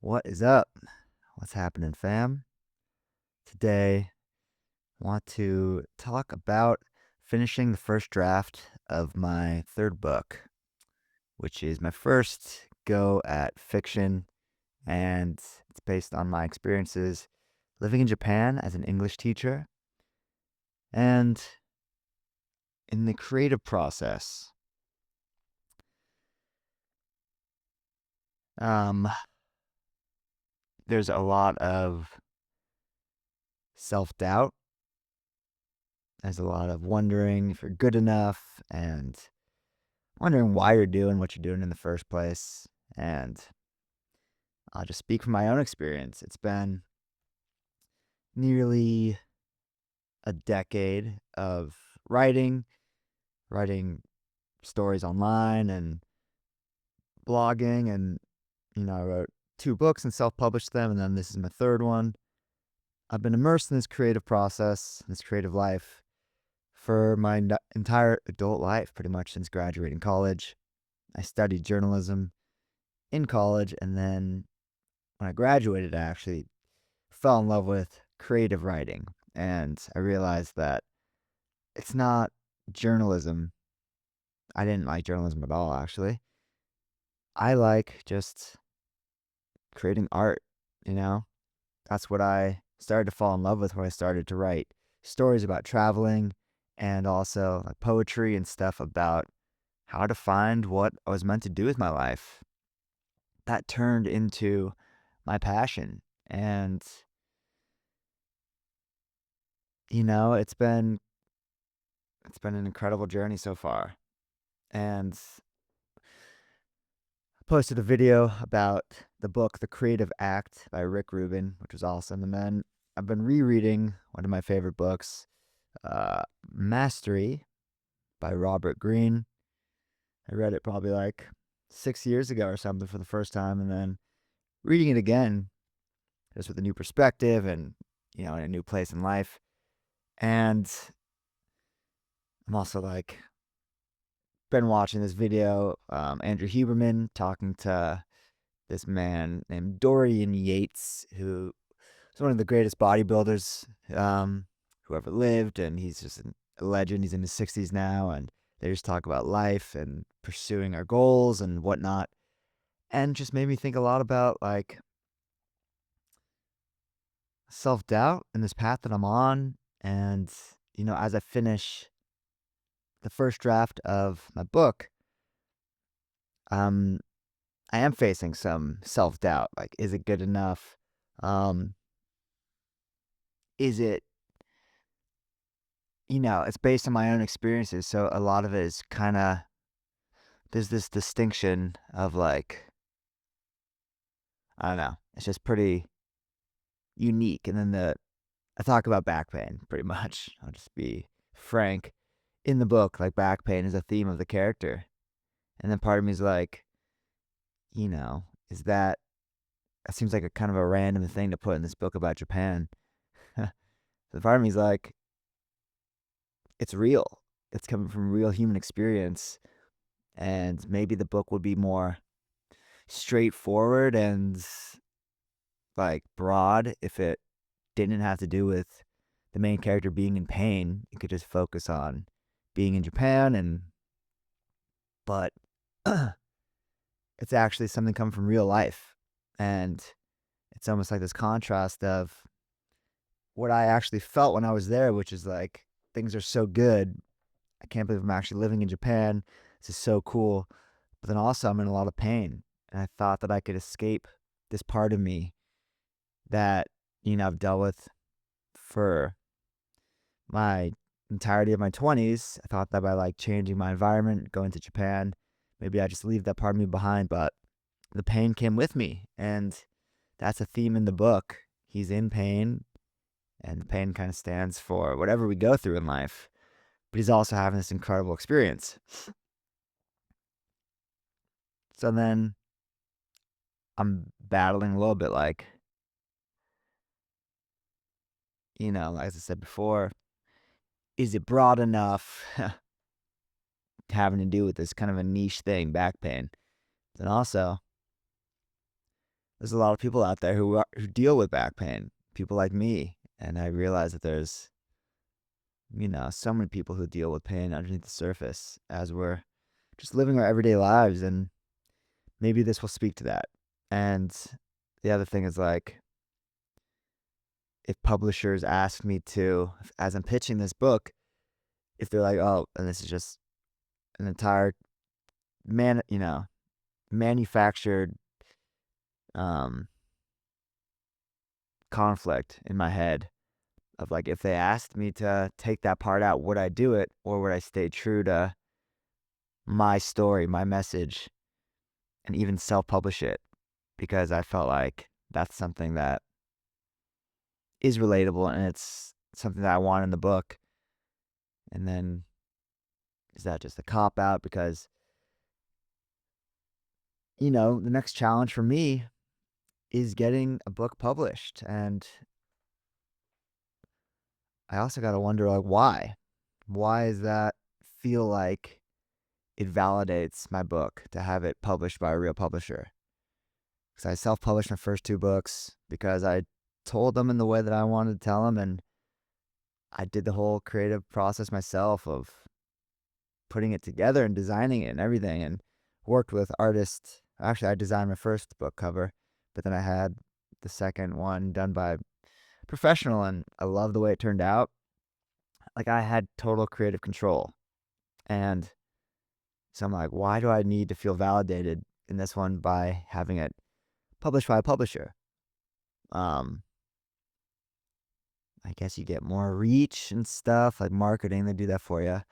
What is up? What's happening, fam? Today, I want to talk about finishing the first draft of my third book, which is my first go at fiction, and it's based on my experiences living in Japan as an English teacher. And in the creative process, um, there's a lot of self doubt. There's a lot of wondering if you're good enough and wondering why you're doing what you're doing in the first place. And I'll just speak from my own experience. It's been nearly a decade of writing, writing stories online and blogging. And, I wrote two books and self published them. And then this is my third one. I've been immersed in this creative process, this creative life for my entire adult life, pretty much since graduating college. I studied journalism in college, and then when I graduated, I actually fell in love with creative writing. And I realized that it's not journalism. I didn't like journalism at all, actually. I like just creating art, you know? That's what I started to fall in love with when I started to write stories about traveling and also like poetry and stuff about how to find what I was meant to do with my life. That turned into my passion. And, it's been an incredible journey so far. And I posted a video about the book The Creative Act by Rick Rubin, which was awesome. And then I've been rereading one of my favorite books, Mastery by Robert Greene. I read it probably like 6 years ago or something for the first time, and then reading it again just with a new perspective and, in a new place in life. And I'm also like been watching this video, Andrew Huberman talking to this man named Dorian Yates, who is one of the greatest bodybuilders who ever lived, and he's just a legend. He's in his 60s now, and they just talk about life and pursuing our goals and whatnot, and just made me think a lot about like self doubt in this path that I'm on. And as I finish the first draft of my book, um, I am facing some self doubt. Like, is it good enough? Um, is it it's based on my own experiences, so a lot of it is kinda there's this distinction of, like, I don't know, it's just pretty unique, and then I talk about back pain pretty much. I'll just be frank. In the book, like, back pain is a theme of the character, and then part of me is like, is that seems like a kind of a random thing to put in this book about Japan. So part of me is like, it's real. It's coming from real human experience, and maybe the book would be more straightforward and like broad if it didn't have to do with the main character being in pain. It could just focus on being in Japan, and but it's actually something coming from real life. And it's almost like this contrast of what I actually felt when I was there, which is like things are so good. I can't believe I'm actually living in Japan. This is so cool. But then also I'm in a lot of pain. And I thought that I could escape this part of me that, I've dealt with for my entirety of my 20s. I thought that by like changing my environment, going to Japan, maybe I just leave that part of me behind, but the pain came with me. And that's a theme in the book. He's in pain, and the pain kind of stands for whatever we go through in life. But he's also having this incredible experience. So then I'm battling a little bit like, like as I said before, is it broad enough having to do with this kind of a niche thing, back pain? And also, there's a lot of people out there who deal with back pain, people like me, and I realize that there's, so many people who deal with pain underneath the surface as we're just living our everyday lives, and maybe this will speak to that. And the other thing is, like, if publishers ask me to, as I'm pitching this book, if they're like, "Oh, and this is just an entire manufactured um conflict in my head of, like, if they asked me to take that part out, would I do it, or would I stay true to my story, my message, and even self-publish it? Because I felt like that's something that is relatable, and it's something that I want in the book. And then, is that just a cop out? Because, the next challenge for me is getting a book published, and I also gotta wonder, like, why? Why does that feel like it validates my book to have it published by a real publisher? Because I self-published my first 2 books because I told them in the way that I wanted to tell them, and I did the whole creative process myself of putting it together and designing it and everything, and worked with artists. Actually, I designed my first book cover, but then I had the second one done by a professional, and I love the way it turned out. Like, I had total creative control, and so I'm like, "Why do I need to feel validated in this one by having it published by a publisher?" Um, I guess you get more reach and stuff, like marketing, they do that for you,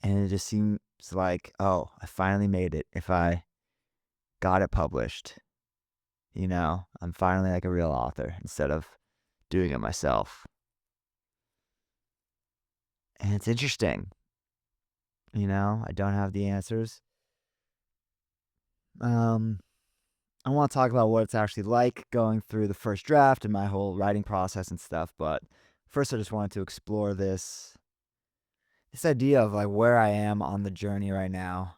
and it just seems like, "Oh, I finally made it if I got it published." I'm finally like a real author instead of doing it myself. And it's interesting, I don't have the answers. Um, I want to talk about what it's actually like going through the first draft and my whole writing process and stuff, but first I just wanted to explore this idea of like where I am on the journey right now.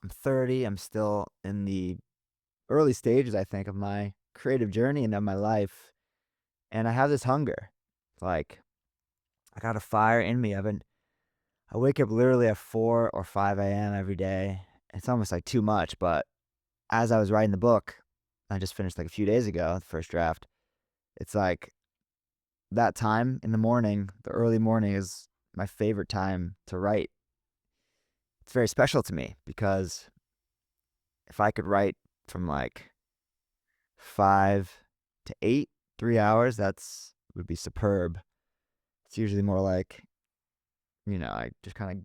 I'm 30, I'm still in the early stages, I think, of my creative journey and of my life, and I have this hunger. Like, I got a fire in me. I wake up literally at 4 or 5 AM every day. It's almost, like, too much, but as I was writing the book, I just finished, like, a few days ago, the first draft, it's like that time in the morning, the early morning is my favorite time to write. It's very special to me because if I could write from, like, 5 to 8, 3 hours, that's would be superb. It's usually more like, I just kinda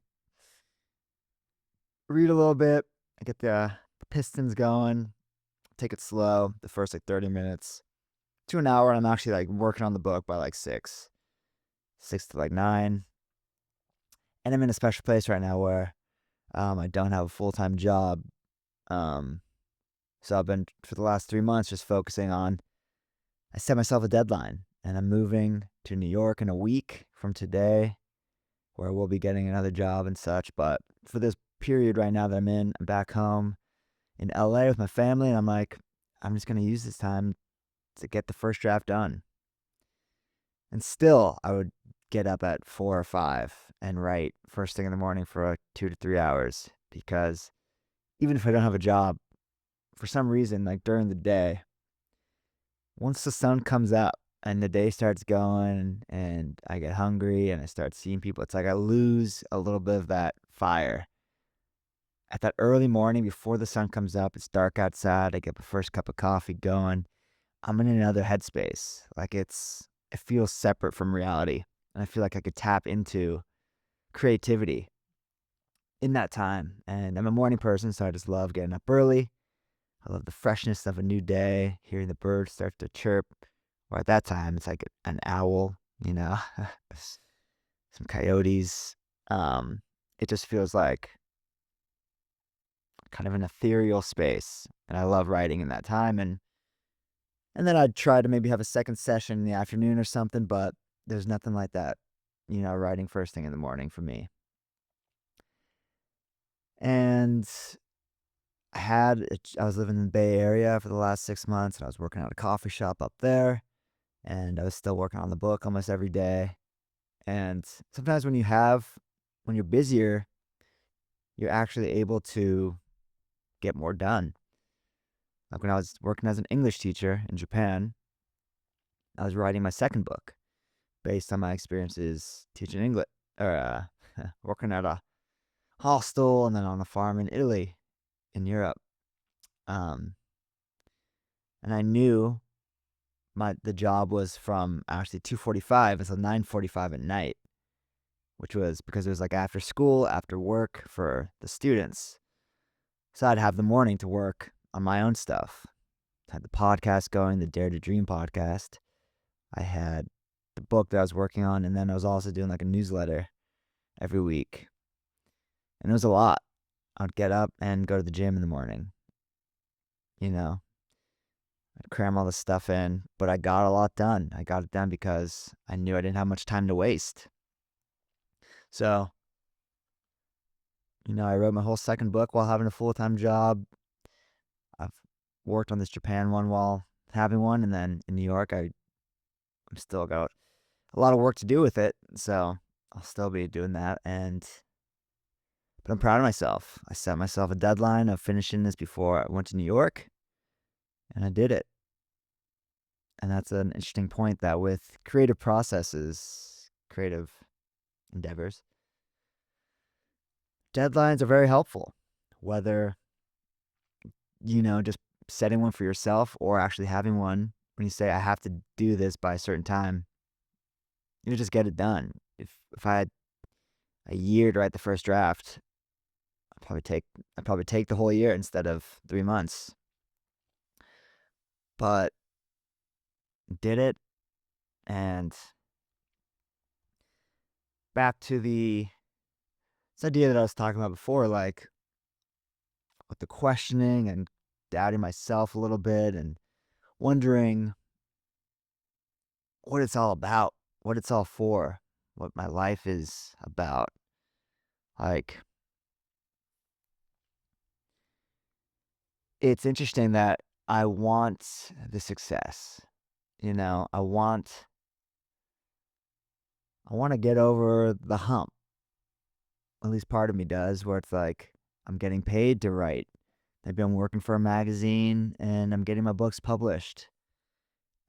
read a little bit, I get the pistons going, take it slow the first, like, 30 minutes to an hour, and I'm actually, like, working on the book by, like, 6 to, like, 9, and I'm in a special place right now where, I don't have a full-time job, um, so I've been, for the last 3 months, just focusing on I set myself a deadline, and I'm moving to New York in a week from today, where we'll be getting another job and such, but for this period right now that I'm back home in LA with my family, and I'm like, I'm just gonna use this time to get the first draft done. And still, I would get up at 4 or 5 and write first thing in the morning for 2 to 3 hours because even if I don't have a job, for some reason, like during the day, once the sun comes up and the day starts going and I get hungry and I start seeing people, it's like I lose a little bit of that fire. At that early morning before the sun comes up, it's dark outside, I get the first cup of coffee going. I'm in another headspace. Like it feels separate from reality. And I feel like I could tap into creativity in that time. And I'm a morning person, so I just love getting up early. I love the freshness of a new day, hearing the birds start to chirp. Or at that time, it's like an owl, some coyotes. It just feels like kind of an ethereal space. And I love writing in that time. And then I'd try to maybe have a second session in the afternoon or something, but there's nothing like that, writing first thing in the morning for me. And I was living in the Bay Area for the last 6 months, and I was working at a coffee shop up there, and I was still working on the book almost every day. And sometimes when you're busier, you're actually able to get more done. Like when I was working as an English teacher in Japan, I was writing my second book based on my experiences teaching English or working at a hostel and then on a farm in Italy in Europe. Um, and I knew the job was from actually 2:45 until 9:45 at night, which was because it was like after school, after work for the students. So I'd have the morning to work on my own stuff. Had the podcast going, the Dare to Dream podcast. I had the book that I was working on, and then I was also doing like a newsletter every week. And it was a lot. I'd get up and go to the gym in the morning. You know, I'd cram all this stuff in, but I got a lot done. I got it done because I knew I didn't have much time to waste. So, I wrote my whole second book while having a full-time job. I've worked on this Japan one while having one, and then in New York, I'm still got a lot of work to do with it, so I'll still be doing that. But I'm proud of myself. I set myself a deadline of finishing this before I went to New York, and I did it. And that's an interesting point that with creative processes, creative endeavors, deadlines are very helpful. Whether, just setting one for yourself or actually having one when you say, I have to do this by a certain time, just get it done. If I had a year to write the first draft, I'd probably take the whole year instead of 3 months. But did it, and back to this idea that I was talking about before, like with the questioning and doubting myself a little bit and wondering what it's all about, what it's all for, what my life is about. Like, it's interesting that I want the success. I want to get over the hump. At least part of me does, where it's like I'm getting paid to write. Maybe I'm working for a magazine and I'm getting my books published.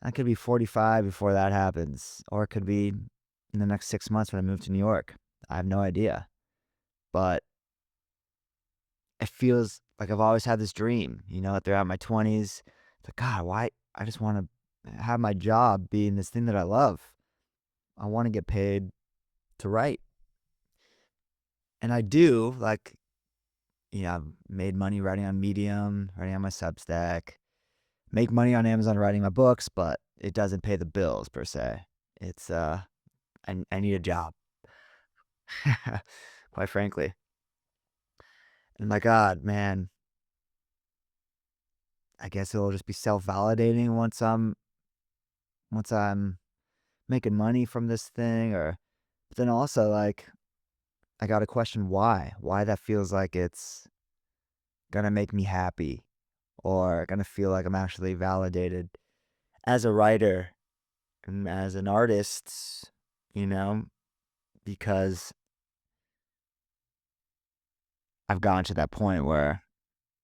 I could be 45 before that happens, or it could be in the next 6 months when I move to New York. I have no idea. But it feels like I've always had this dream, throughout my 20s. It's like, God, why? I just want to have my job being this thing that I love. I want to get paid to write. And I do, like, I've made money writing on Medium, writing on my Substack, make money on Amazon writing my books, but it doesn't pay the bills per se. It's, I need a job, quite frankly. And my God, man, I guess it'll just be self-validating once I'm making money from this thing, but then also, like, I gotta question why that feels like it's gonna make me happy or gonna feel like I'm actually validated as a writer and as an artist, you know, because I've gotten to that point where,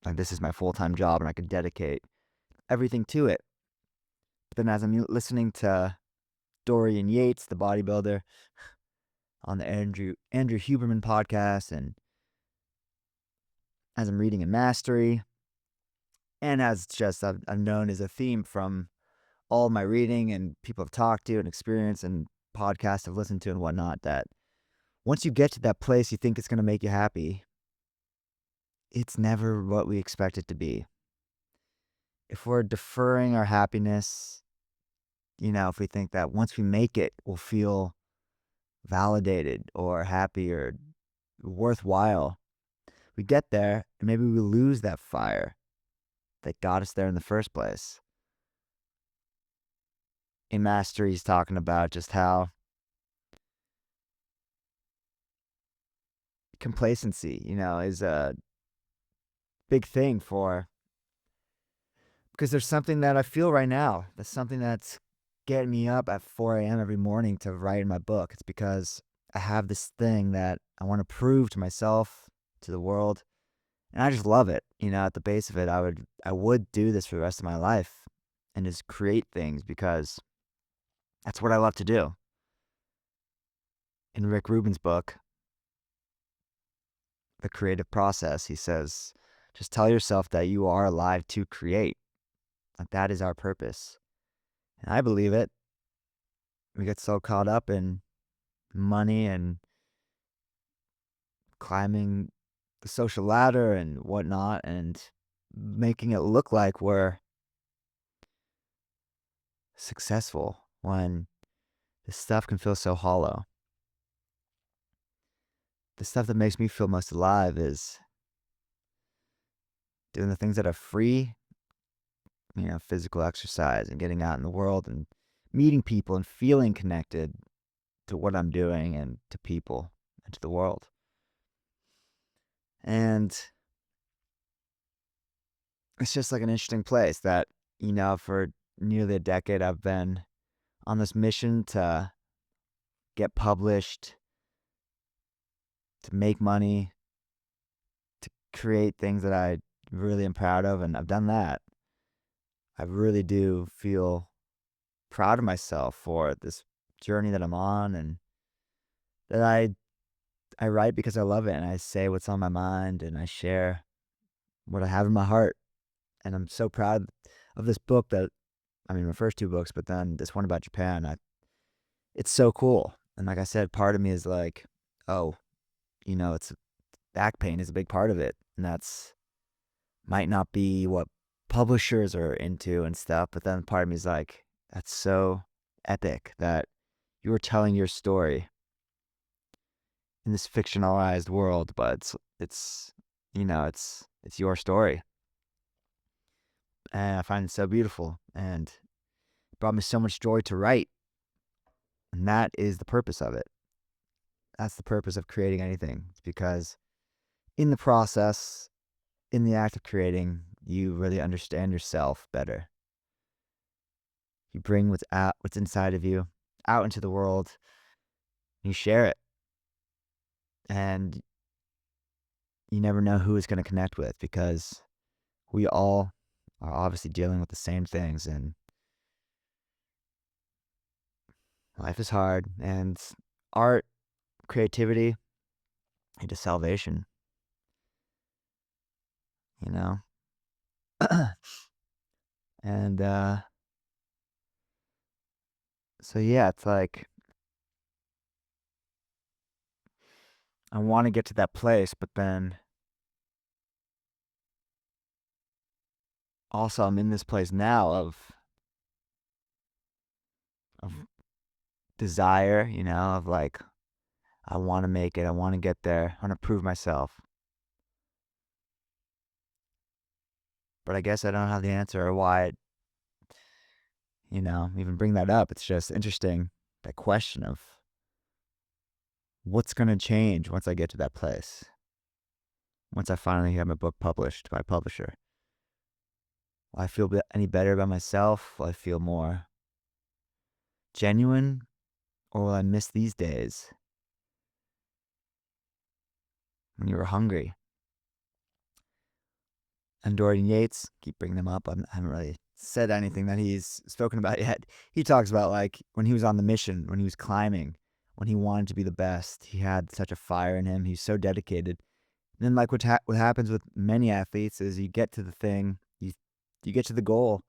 like, this is my full-time job and I could dedicate everything to it. But then as I'm listening to Dorian Yates, the bodybuilder, on the Andrew Huberman podcast, and as I'm reading in Mastery, and as just I've known as a theme from all my reading and people I've talked to and experienced and podcasts I've listened to and whatnot, that once you get to that place you think it's going to make you happy, it's never what we expect it to be. If we're deferring our happiness, if we think that once we make it, we'll feel validated or happy or worthwhile, we get there and maybe we lose that fire that got us there in the first place. In Mastery, he's talking about just how complacency, is big thing for because there's something that I feel right now. There's something that's getting me up at 4 a.m. every morning to write in my book. It's because I have this thing that I want to prove to myself, to the world, and I just love it. At the base of it, I would do this for the rest of my life and just create things because that's what I love to do. In Rick Rubin's book, The Creative Process, he says, just tell yourself that you are alive to create. Like that is our purpose. And I believe it. We get so caught up in money and climbing the social ladder and whatnot and making it look like we're successful when this stuff can feel so hollow. The stuff that makes me feel most alive is doing the things that are free, physical exercise and getting out in the world and meeting people and feeling connected to what I'm doing and to people and to the world. And it's just like an interesting place that, for nearly a decade, I've been on this mission to get published, to make money, to create things that I really am proud of. And I've done that. I really do feel proud of myself for this journey that I'm on and that I write because I love it and I say what's on my mind and I share what I have in my heart. And I'm so proud of this book my first two books, but then this one about Japan. It's so cool. And like I said, part of me is like, oh, it's back pain is a big part of it. And that's might not be what publishers are into and stuff. But then part of me is like, that's so epic that you were telling your story in this fictionalized world, but it's your story. And I find it so beautiful. And it brought me so much joy to write. And that is the purpose of it. That's the purpose of creating anything. It's because in the process, in the act of creating, you really understand yourself better. You bring what's inside of you out into the world, and you share it. And you never know who it's going to connect with because we all are obviously dealing with the same things and life is hard and art, creativity, into salvation, you know? And so yeah, it's like I want to get to that place, but then also I'm in this place now of desire, of like I want to make it, I want to get there, I want to prove myself. But I guess I don't have the answer or why even bring that up. It's just interesting, that question of what's going to change once I get to that place? Once I finally have my book published by a publisher? Will I feel any better about myself? Will I feel more genuine? Or will I miss these days when you were hungry? And Dorian Yates, keep bringing them up. I haven't really said anything that he's spoken about yet. He talks about like when he was on the mission, when he was climbing, when he wanted to be the best. He had such a fire in him. He's so dedicated. And then like what happens with many athletes is you get to the thing, you get to the goal,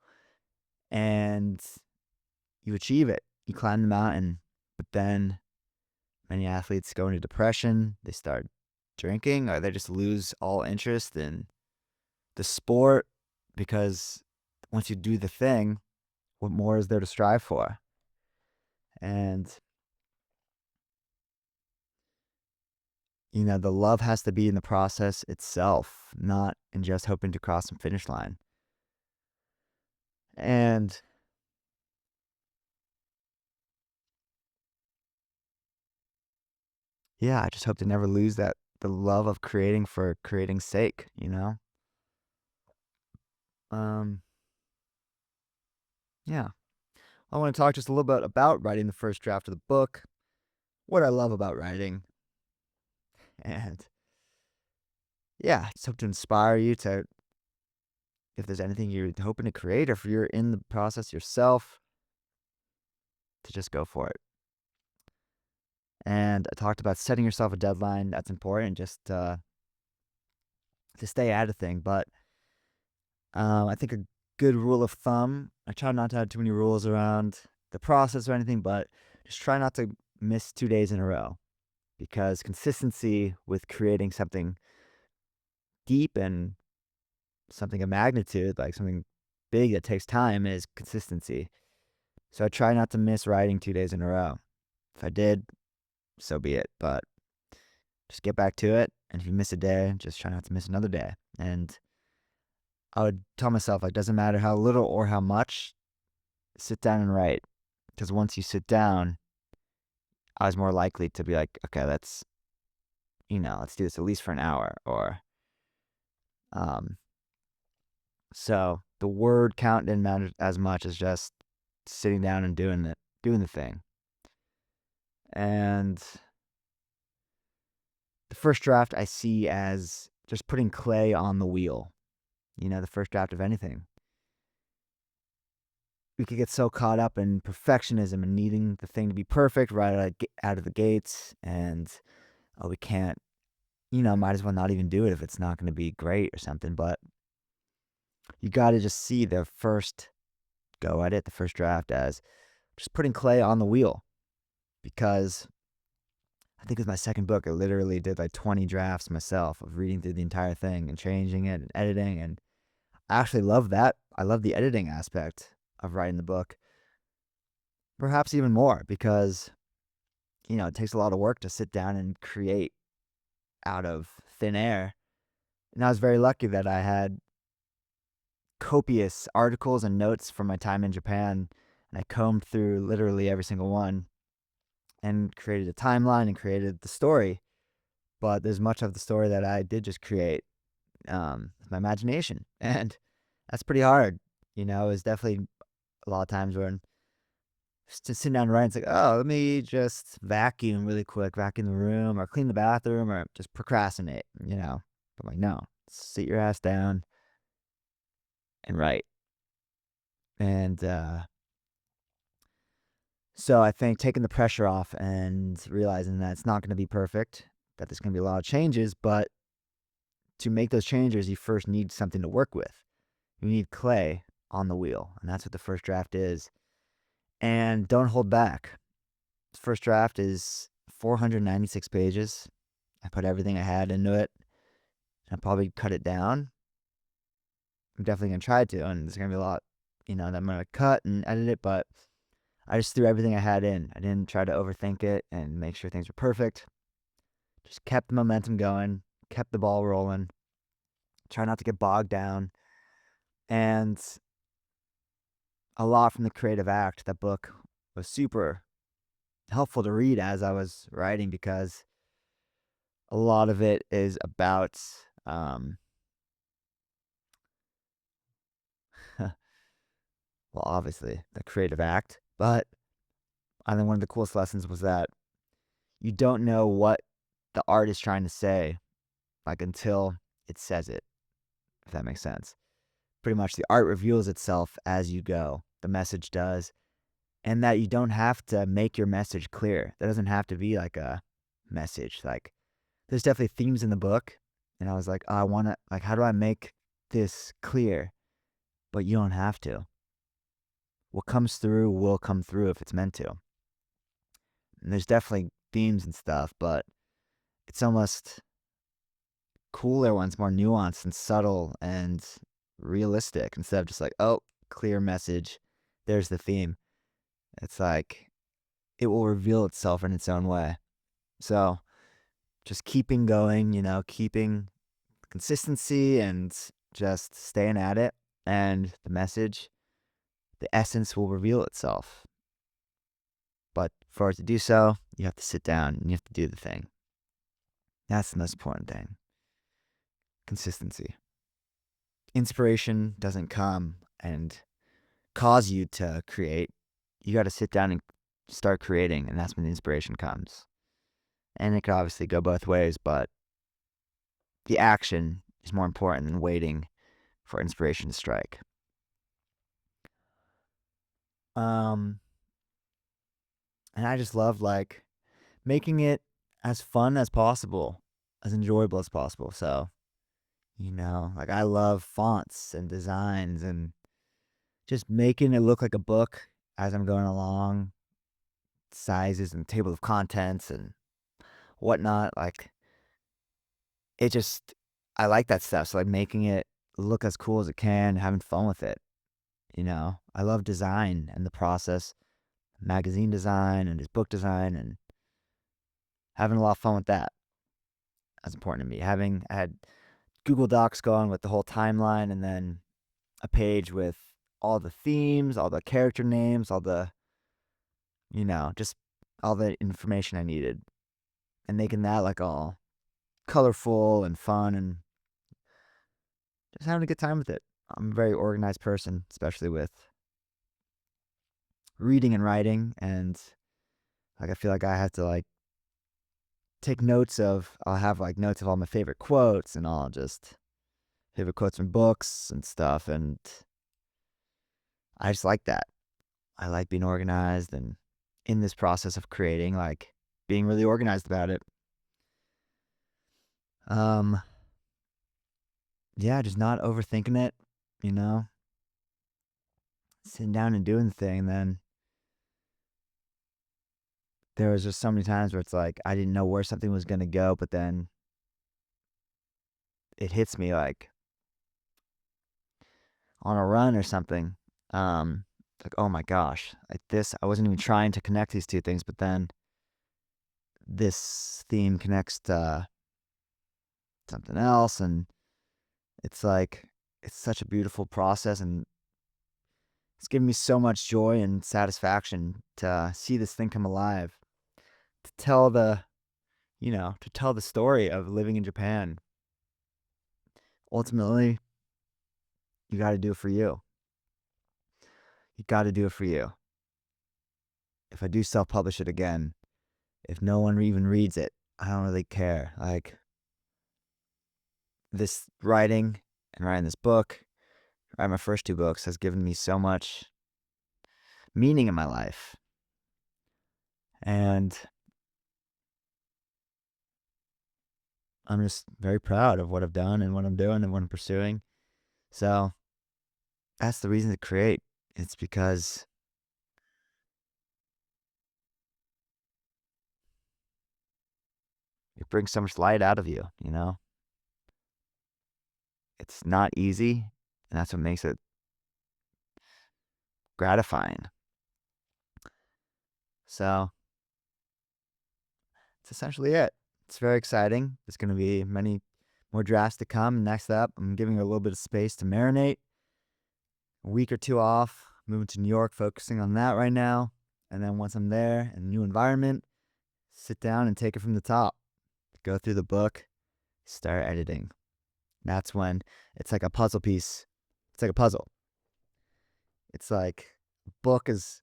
and you achieve it. You climb the mountain, but then many athletes go into depression. They start drinking, or they just lose all interest in the sport because once you do the thing, what more is there to strive for? And, the love has to be in the process itself, not in just hoping to cross some finish line. And yeah, I just hope to never lose the love of creating for creating's sake, Um, yeah. I want to talk just a little bit about writing the first draft of the book, what I love about writing, and yeah, just hope to inspire you to, if there's anything you're hoping to create, or if you're in the process yourself, to just go for it. And I talked about setting yourself a deadline. That's important, just to stay at a thing. But I think a good rule of thumb, I try not to have too many rules around the process or anything, but just try not to miss 2 days in a row, because consistency with creating something deep and something of magnitude, like something big that takes time, is consistency. So I try not to miss writing 2 days in a row. If I did, so be it. But just get back to it. And if you miss a day, just try not to miss another day. And I would tell myself, like, doesn't matter how little or how much, sit down and write. Because once you sit down, I was more likely to be like, okay, let's do this at least for an hour. Um, so the word count didn't matter as much as just sitting down and doing the thing. And the first draft I see as just putting clay on the wheel. The first draft of anything. We could get so caught up in perfectionism and needing the thing to be perfect right out of the gates, and we can't, might as well not even do it if it's not going to be great or something. But you got to just see the first go at it, the first draft, as just putting clay on the wheel. Because I think with my second book, I literally did like 20 drafts myself of reading through the entire thing and changing it and editing. And I actually love that. I love the editing aspect of writing the book, perhaps even more, because, it takes a lot of work to sit down and create out of thin air. And I was very lucky that I had copious articles and notes from my time in Japan, and I combed through literally every single one and created a timeline and created the story. But there's much of the story that I did just create with my imagination, and that's pretty hard. It's definitely a lot of times when just to sit down and write, it's like, oh, let me just vacuum really quick, vacuum the room, or clean the bathroom, or just procrastinate. But I'm like, no, sit your ass down and write. And so I think taking the pressure off and realizing that it's not going to be perfect, that there's going to be a lot of changes, but to make those changes, you first need something to work with. You need clay on the wheel, and that's what the first draft is. And don't hold back. The first draft is 496 pages. I put everything I had into it. I'll probably cut it down. I'm definitely going to try to, and there's going to be a lot, that I'm going to cut and edit it, but I just threw everything I had in. I didn't try to overthink it and make sure things were perfect. Just kept the momentum going, kept the ball rolling, try not to get bogged down. And a lot from the creative act, that book was super helpful to read as I was writing, because a lot of it is about, well, obviously the creative act, but I think one of the coolest lessons was that you don't know what the art is trying to say, like, until it says it, if that makes sense. Pretty much the art reveals itself as you go. The message does. And that you don't have to make your message clear. That doesn't have to be like a message. Like, there's definitely themes in the book. And I was like, oh, I want to, like, how do I make this clear? But you don't have to. What comes through will come through if it's meant to. And there's definitely themes and stuff, but it's almost cooler when it's more nuanced and subtle and realistic, instead of just like, oh, clear message, there's the theme. It's like it will reveal itself in its own way. So just keeping going, keeping consistency and just staying at it, and the message, the essence will reveal itself. But for it to do so, you have to sit down and you have to do the thing. That's the most important thing. Consistency. inspiration doesn't come and cause you to create. You got to sit down and start creating, and that's when the inspiration comes. And it could obviously go both ways, but the action is more important than waiting for inspiration to strike. And I just love like making it as fun as possible, as enjoyable as possible. So, like I love fonts and designs and just making it look like a book as I'm going along, sizes and table of contents and whatnot. Like it just, I like that stuff. So like making it look as cool as it can, having fun with it. I love design and the process, magazine design and just book design, and having a lot of fun with that. That's important to me. I had Google Docs going with the whole timeline, and then a page with all the themes, all the character names, all the, just all the information I needed, and making that like all colorful and fun and just having a good time with it. I'm a very organized person, especially with reading and writing, and like I feel like I have to like take notes of, I'll have like notes of all my favorite quotes and all just favorite quotes from books and stuff, and I just like that. I like being organized, and in this process of creating, like being really organized about it. Um, yeah, just not overthinking it, you know, sitting down and doing the thing. Then there was just so many times where it's like I didn't know where something was gonna go, but then it hits me like on a run or something. Like, oh my gosh, like this, I wasn't even trying to connect these two things, but then this theme connects to something else, and it's like it's such a beautiful process, and it's given me so much joy and satisfaction to see this thing come alive, to tell the story of living in Japan. Ultimately, you got to do it for you. You got to do it for you. If I do self-publish it again, if no one even reads it, I don't really care. Like this writing and writing this book, writing my first two books has given me so much meaning in my life. And I'm just very proud of what I've done and what I'm doing and what I'm pursuing. So that's the reason to create. It's because it brings so much light out of you. It's not easy, and that's what makes it gratifying. So that's essentially it. It's very exciting. There's going to be many more drafts to come. Next up, I'm giving it a little bit of space to marinate. A week or two off, moving to New York, focusing on that right now. And then once I'm there in a new environment, sit down and take it from the top. Go through the book, start editing. That's when it's like a puzzle piece. It's like a puzzle. It's like a book it's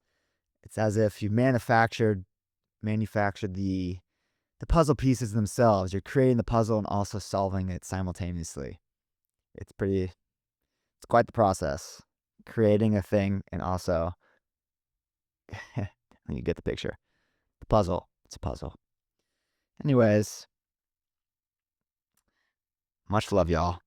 as if you manufactured the puzzle pieces themselves. You're creating the puzzle and also solving it simultaneously. It's quite the process. Creating a thing and also you get the picture. The puzzle. It's a puzzle. Anyways, much love, y'all.